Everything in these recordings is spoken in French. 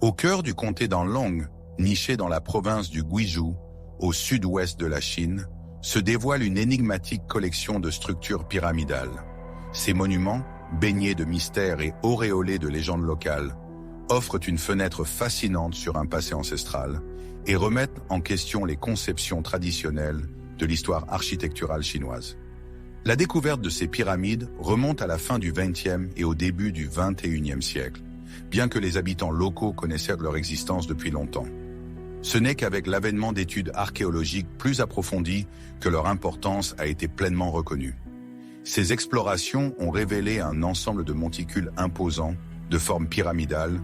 Au cœur du comté d'Anlong, niché dans la province du Guizhou, au sud-ouest de la Chine, se dévoile une énigmatique collection de structures pyramidales. Ces monuments, baignés de mystères et auréolés de légendes locales, offrent une fenêtre fascinante sur un passé ancestral et remettent en question les conceptions traditionnelles de l'histoire architecturale chinoise. La découverte de ces pyramides remonte à la fin du XXe et au début du XXIe siècle, bien que les habitants locaux connaissaient leur existence depuis longtemps. Ce n'est qu'avec l'avènement d'études archéologiques plus approfondies que leur importance a été pleinement reconnue. Ces explorations ont révélé un ensemble de monticules imposants, de forme pyramidale,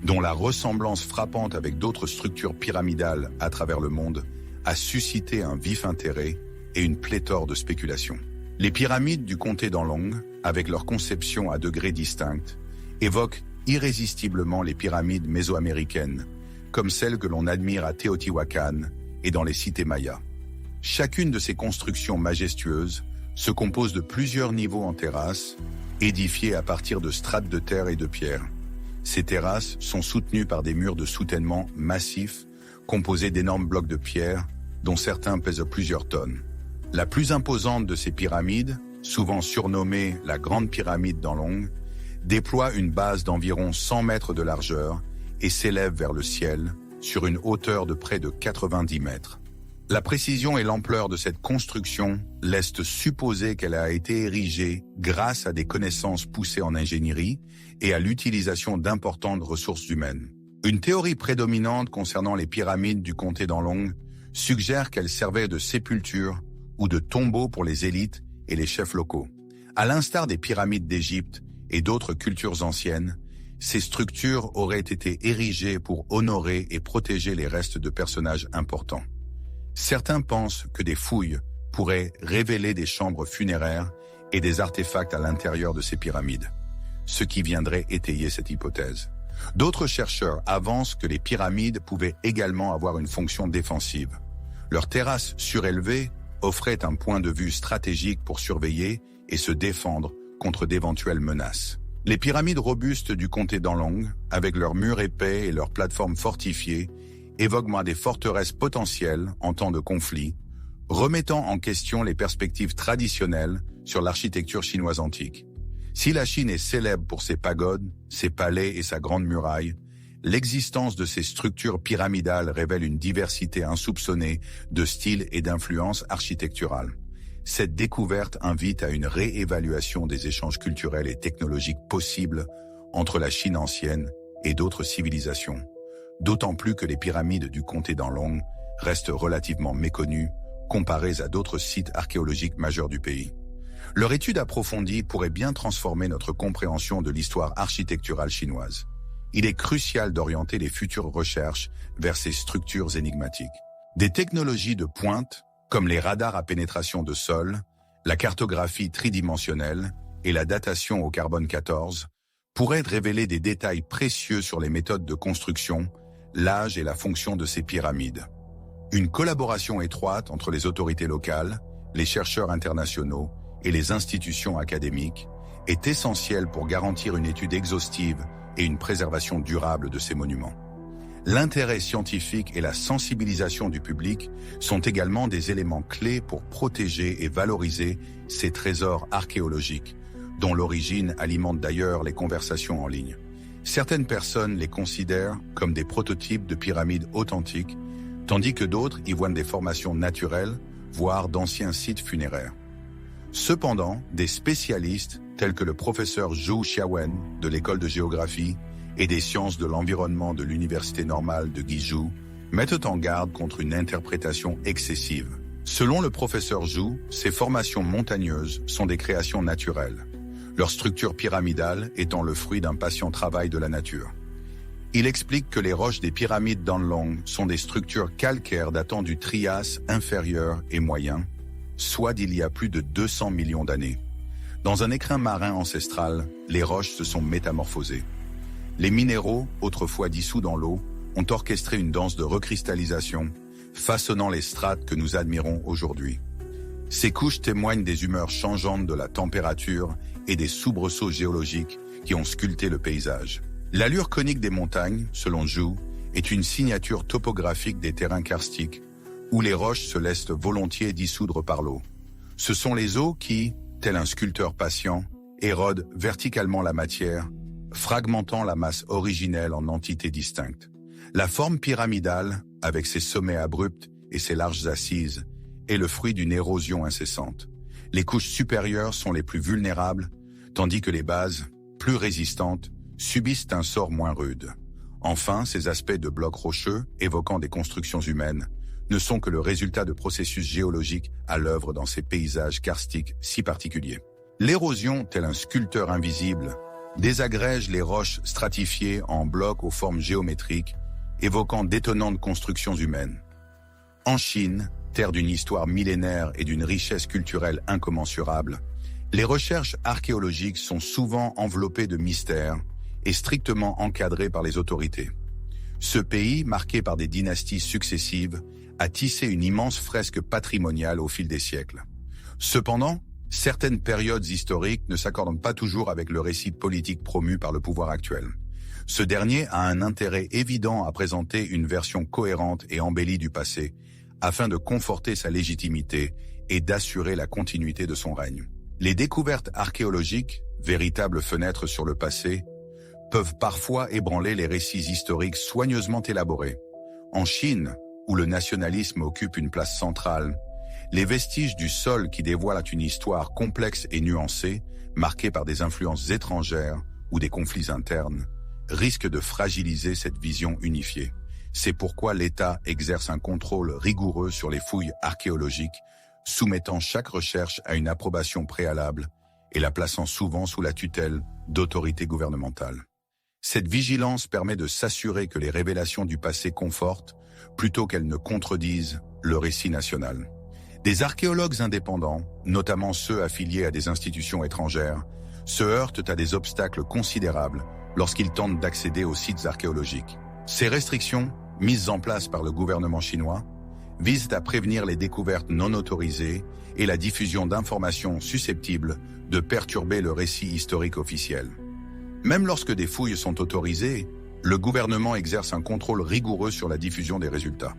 dont la ressemblance frappante avec d'autres structures pyramidales à travers le monde a suscité un vif intérêt et une pléthore de spéculations. Les pyramides du comté d'Anlong, avec leur conception à degrés distincts, évoquent irrésistiblement les pyramides mésoaméricaines, comme celles que l'on admire à Teotihuacan et dans les cités mayas. Chacune de ces constructions majestueuses se compose de plusieurs niveaux en terrasse, édifiés à partir de strates de terre et de pierre. Ces terrasses sont soutenues par des murs de soutènement massifs, composés d'énormes blocs de pierre, dont certains pèsent plusieurs tonnes. La plus imposante de ces pyramides, souvent surnommée la Grande Pyramide d'Anlong, déploie une base d'environ 100 mètres de largeur et s'élève vers le ciel sur une hauteur de près de 90 mètres. La précision et l'ampleur de cette construction laissent supposer qu'elle a été érigée grâce à des connaissances poussées en ingénierie et à l'utilisation d'importantes ressources humaines. Une théorie prédominante concernant les pyramides du comté d'Anlong suggère qu'elles servaient de sépulture ou de tombeaux pour les élites et les chefs locaux. À l'instar des pyramides d'Égypte et d'autres cultures anciennes, ces structures auraient été érigées pour honorer et protéger les restes de personnages importants. Certains pensent que des fouilles pourraient révéler des chambres funéraires et des artefacts à l'intérieur de ces pyramides, ce qui viendrait étayer cette hypothèse. D'autres chercheurs avancent que les pyramides pouvaient également avoir une fonction défensive. Leurs terrasses surélevées offraient un point de vue stratégique pour surveiller et se défendre contre d'éventuelles menaces. Les pyramides robustes du comté d'Anlong, avec leurs murs épais et leurs plateformes fortifiées, évoquent des forteresses potentielles en temps de conflit, remettant en question les perspectives traditionnelles sur l'architecture chinoise antique. Si la Chine est célèbre pour ses pagodes, ses palais et sa grande muraille, l'existence de ces structures pyramidales révèle une diversité insoupçonnée de styles et d'influences architecturales. Cette découverte invite à une réévaluation des échanges culturels et technologiques possibles entre la Chine ancienne et d'autres civilisations, d'autant plus que les pyramides du comté d'Anlong restent relativement méconnues comparées à d'autres sites archéologiques majeurs du pays. Leur étude approfondie pourrait bien transformer notre compréhension de l'histoire architecturale chinoise. Il est crucial d'orienter les futures recherches vers ces structures énigmatiques. Des technologies de pointe, comme les radars à pénétration de sol, la cartographie tridimensionnelle et la datation au carbone 14, pourraient révéler des détails précieux sur les méthodes de construction, l'âge et la fonction de ces pyramides. Une collaboration étroite entre les autorités locales, les chercheurs internationaux et les institutions académiques est essentielle pour garantir une étude exhaustive et une préservation durable de ces monuments. L'intérêt scientifique et la sensibilisation du public sont également des éléments clés pour protéger et valoriser ces trésors archéologiques, dont l'origine alimente d'ailleurs les conversations en ligne. Certaines personnes les considèrent comme des prototypes de pyramides authentiques, tandis que d'autres y voient des formations naturelles, voire d'anciens sites funéraires. Cependant, des spécialistes, tels que le professeur Zhou Xiaowen de l'école de géographie et des sciences de l'environnement de l'université normale de Guizhou, mettent en garde contre une interprétation excessive. Selon le professeur Zhou, ces formations montagneuses sont des créations naturelles, leur structure pyramidale étant le fruit d'un patient travail de la nature. Il explique que les roches des pyramides d'Anlong sont des structures calcaires datant du Trias inférieur et moyen, soit d'il y a plus de 200 millions d'années. Dans un écrin marin ancestral, les roches se sont métamorphosées. Les minéraux, autrefois dissous dans l'eau, ont orchestré une danse de recristallisation, façonnant les strates que nous admirons aujourd'hui. Ces couches témoignent des humeurs changeantes de la température et des soubresauts géologiques qui ont sculpté le paysage. L'allure conique des montagnes, selon Zhou, est une signature topographique des terrains karstiques, où les roches se laissent volontiers dissoudre par l'eau. Ce sont les eaux qui, tel un sculpteur patient, érodent verticalement la matière, fragmentant la masse originelle en entités distinctes. La forme pyramidale, avec ses sommets abrupts et ses larges assises, est le fruit d'une érosion incessante. Les couches supérieures sont les plus vulnérables, tandis que les bases, plus résistantes, subissent un sort moins rude. Enfin, ces aspects de blocs rocheux, évoquant des constructions humaines, ne sont que le résultat de processus géologiques à l'œuvre dans ces paysages karstiques si particuliers. L'érosion, tel un sculpteur invisible, désagrège les roches stratifiées en blocs aux formes géométriques, évoquant d'étonnantes constructions humaines. En Chine, terre d'une histoire millénaire et d'une richesse culturelle incommensurable, les recherches archéologiques sont souvent enveloppées de mystères et strictement encadrées par les autorités. Ce pays, marqué par des dynasties successives, a tissé une immense fresque patrimoniale au fil des siècles. Cependant, certaines périodes historiques ne s'accordent pas toujours avec le récit politique promu par le pouvoir actuel. Ce dernier a un intérêt évident à présenter une version cohérente et embellie du passé, afin de conforter sa légitimité et d'assurer la continuité de son règne. Les découvertes archéologiques, véritables fenêtres sur le passé, peuvent parfois ébranler les récits historiques soigneusement élaborés. En Chine, où le nationalisme occupe une place centrale, les vestiges du sol qui dévoilent une histoire complexe et nuancée, marquée par des influences étrangères ou des conflits internes, risquent de fragiliser cette vision unifiée. C'est pourquoi l'État exerce un contrôle rigoureux sur les fouilles archéologiques, soumettant chaque recherche à une approbation préalable et la plaçant souvent sous la tutelle d'autorités gouvernementales. Cette vigilance permet de s'assurer que les révélations du passé confortent, plutôt qu'elles ne contredisent, le récit national. Des archéologues indépendants, notamment ceux affiliés à des institutions étrangères, se heurtent à des obstacles considérables lorsqu'ils tentent d'accéder aux sites archéologiques. Ces restrictions, mises en place par le gouvernement chinois, visent à prévenir les découvertes non autorisées et la diffusion d'informations susceptibles de perturber le récit historique officiel. Même lorsque des fouilles sont autorisées, le gouvernement exerce un contrôle rigoureux sur la diffusion des résultats.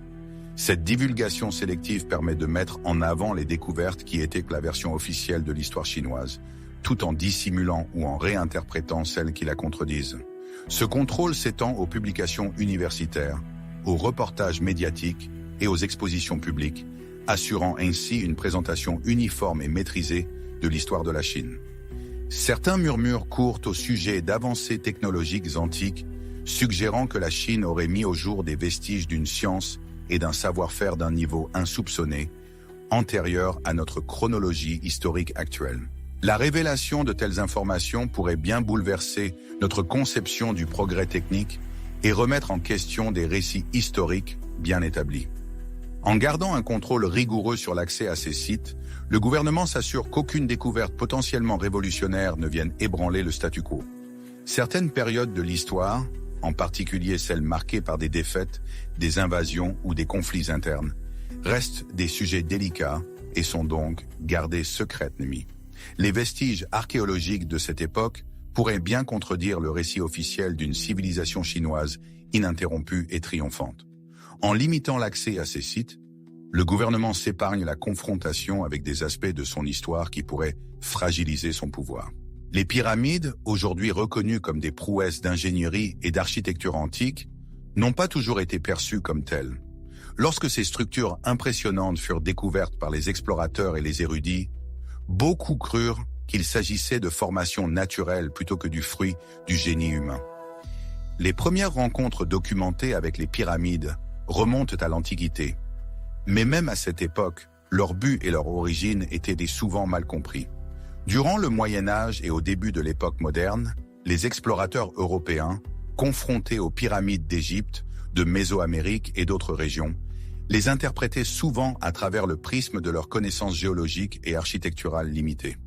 Cette divulgation sélective permet de mettre en avant les découvertes qui étaient que la version officielle de l'histoire chinoise, tout en dissimulant ou en réinterprétant celles qui la contredisent. Ce contrôle s'étend aux publications universitaires, aux reportages médiatiques et aux expositions publiques, assurant ainsi une présentation uniforme et maîtrisée de l'histoire de la Chine. Certains murmures courent au sujet d'avancées technologiques antiques, suggérant que la Chine aurait mis au jour des vestiges d'une science et d'un savoir-faire d'un niveau insoupçonné, antérieur à notre chronologie historique actuelle. La révélation de telles informations pourrait bien bouleverser notre conception du progrès technique et remettre en question des récits historiques bien établis. En gardant un contrôle rigoureux sur l'accès à ces sites, le gouvernement s'assure qu'aucune découverte potentiellement révolutionnaire ne vienne ébranler le statu quo. Certaines périodes de l'histoire, en particulier celles marquées par des défaites, des invasions ou des conflits internes, restent des sujets délicats et sont donc gardés secrètes. Les vestiges archéologiques de cette époque pourraient bien contredire le récit officiel d'une civilisation chinoise ininterrompue et triomphante. En limitant l'accès à ces sites, le gouvernement s'épargne la confrontation avec des aspects de son histoire qui pourraient fragiliser son pouvoir. Les pyramides, aujourd'hui reconnues comme des prouesses d'ingénierie et d'architecture antique, n'ont pas toujours été perçues comme telles. Lorsque ces structures impressionnantes furent découvertes par les explorateurs et les érudits, beaucoup crurent qu'il s'agissait de formations naturelles plutôt que du fruit du génie humain. Les premières rencontres documentées avec les pyramides remontent à l'Antiquité. Mais même à cette époque, leur but et leur origine étaient souvent mal compris. Durant le Moyen Âge et au début de l'époque moderne, les explorateurs européens, confrontés aux pyramides d'Égypte, de Mésoamérique et d'autres régions, les interprétaient souvent à travers le prisme de leurs connaissances géologiques et architecturales limitées.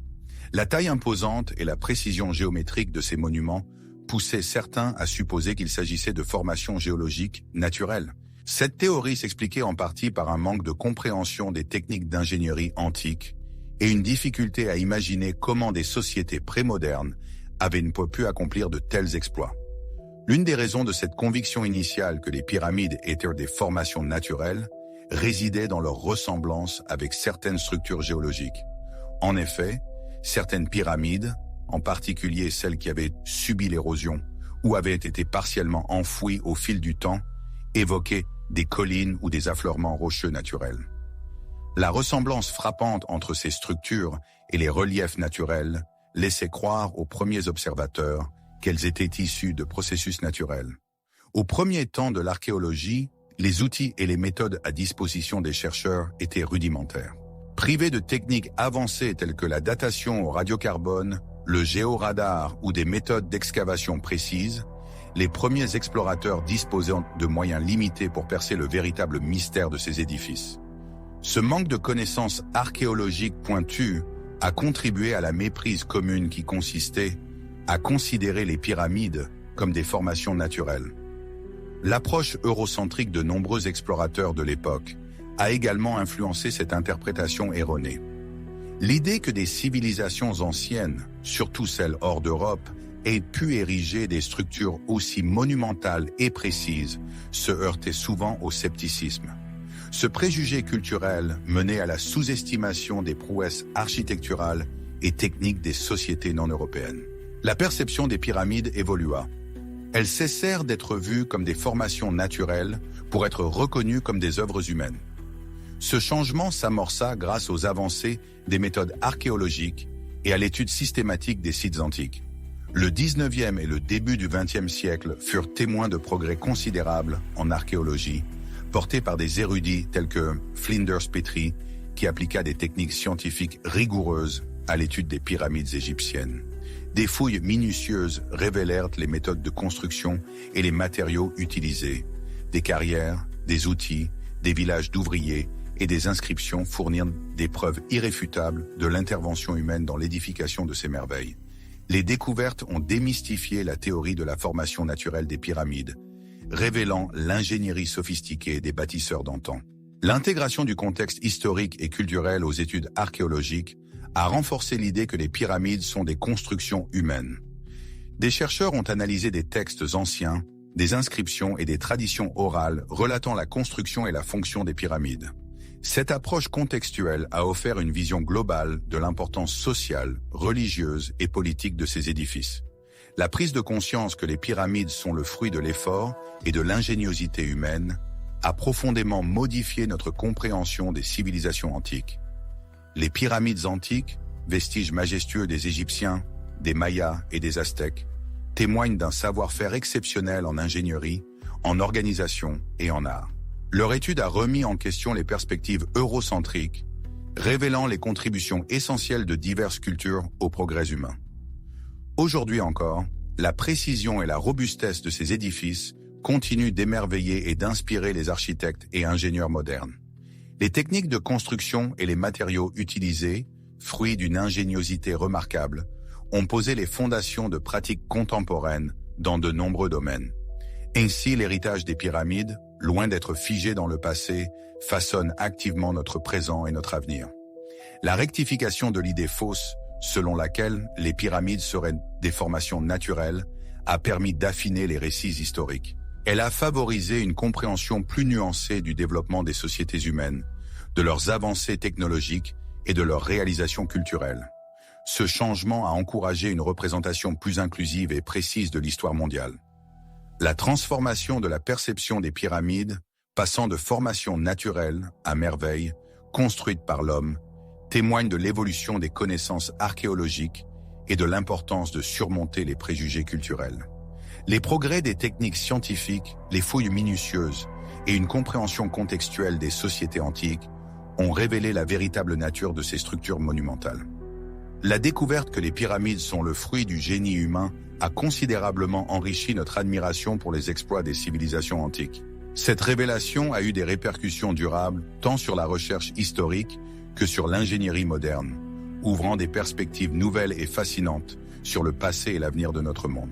La taille imposante et la précision géométrique de ces monuments poussaient certains à supposer qu'il s'agissait de formations géologiques naturelles. Cette théorie s'expliquait en partie par un manque de compréhension des techniques d'ingénierie antiques et une difficulté à imaginer comment des sociétés prémodernes avaient pu accomplir de tels exploits. L'une des raisons de cette conviction initiale que les pyramides étaient des formations naturelles résidait dans leur ressemblance avec certaines structures géologiques. En effet, certaines pyramides, en particulier celles qui avaient subi l'érosion ou avaient été partiellement enfouies au fil du temps, évoquaient des collines ou des affleurements rocheux naturels. La ressemblance frappante entre ces structures et les reliefs naturels laissait croire aux premiers observateurs qu'elles étaient issues de processus naturels. Au premier temps de l'archéologie, les outils et les méthodes à disposition des chercheurs étaient rudimentaires. Privés de techniques avancées telles que la datation au radiocarbone, le géoradar ou des méthodes d'excavation précises, les premiers explorateurs disposaient de moyens limités pour percer le véritable mystère de ces édifices. Ce manque de connaissances archéologiques pointues a contribué à la méprise commune qui consistait à considérer les pyramides comme des formations naturelles. L'approche eurocentrique de nombreux explorateurs de l'époque a également influencé cette interprétation erronée. L'idée que des civilisations anciennes, surtout celles hors d'Europe, aient pu ériger des structures aussi monumentales et précises se heurtait souvent au scepticisme. Ce préjugé culturel menait à la sous-estimation des prouesses architecturales et techniques des sociétés non européennes. La perception des pyramides évolua. Elles cessèrent d'être vues comme des formations naturelles pour être reconnues comme des œuvres humaines. Ce changement s'amorça grâce aux avancées des méthodes archéologiques et à l'étude systématique des sites antiques. Le 19e et le début du 20e siècle furent témoins de progrès considérables en archéologie, portés par des érudits tels que Flinders Petrie, qui appliqua des techniques scientifiques rigoureuses à l'étude des pyramides égyptiennes. Des fouilles minutieuses révélèrent les méthodes de construction et les matériaux utilisés. Des carrières, des outils, des villages d'ouvriers et des inscriptions fournirent des preuves irréfutables de l'intervention humaine dans l'édification de ces merveilles. Les découvertes ont démystifié la théorie de la formation naturelle des pyramides, révélant l'ingénierie sophistiquée des bâtisseurs d'antan. L'intégration du contexte historique et culturel aux études archéologiques a renforcé l'idée que les pyramides sont des constructions humaines. Des chercheurs ont analysé des textes anciens, des inscriptions et des traditions orales relatant la construction et la fonction des pyramides. Cette approche contextuelle a offert une vision globale de l'importance sociale, religieuse et politique de ces édifices. La prise de conscience que les pyramides sont le fruit de l'effort et de l'ingéniosité humaine a profondément modifié notre compréhension des civilisations antiques. Les pyramides antiques, vestiges majestueux des Égyptiens, des Mayas et des Aztèques, témoignent d'un savoir-faire exceptionnel en ingénierie, en organisation et en art. Leur étude a remis en question les perspectives eurocentriques, révélant les contributions essentielles de diverses cultures au progrès humain. Aujourd'hui encore, la précision et la robustesse de ces édifices continuent d'émerveiller et d'inspirer les architectes et ingénieurs modernes. Les techniques de construction et les matériaux utilisés, fruits d'une ingéniosité remarquable, ont posé les fondations de pratiques contemporaines dans de nombreux domaines. Ainsi, l'héritage des pyramides, loin d'être figé dans le passé, façonne activement notre présent et notre avenir. La rectification de l'idée fausse, selon laquelle les pyramides seraient des formations naturelles, a permis d'affiner les récits historiques. Elle a favorisé une compréhension plus nuancée du développement des sociétés humaines, de leurs avancées technologiques et de leurs réalisations culturelles. Ce changement a encouragé une représentation plus inclusive et précise de l'histoire mondiale. La transformation de la perception des pyramides, passant de formations naturelles à merveilles, construites par l'homme, témoigne de l'évolution des connaissances archéologiques et de l'importance de surmonter les préjugés culturels. Les progrès des techniques scientifiques, les fouilles minutieuses et une compréhension contextuelle des sociétés antiques ont révélé la véritable nature de ces structures monumentales. La découverte que les pyramides sont le fruit du génie humain a considérablement enrichi notre admiration pour les exploits des civilisations antiques. Cette révélation a eu des répercussions durables tant sur la recherche historique que sur l'ingénierie moderne, ouvrant des perspectives nouvelles et fascinantes sur le passé et l'avenir de notre monde.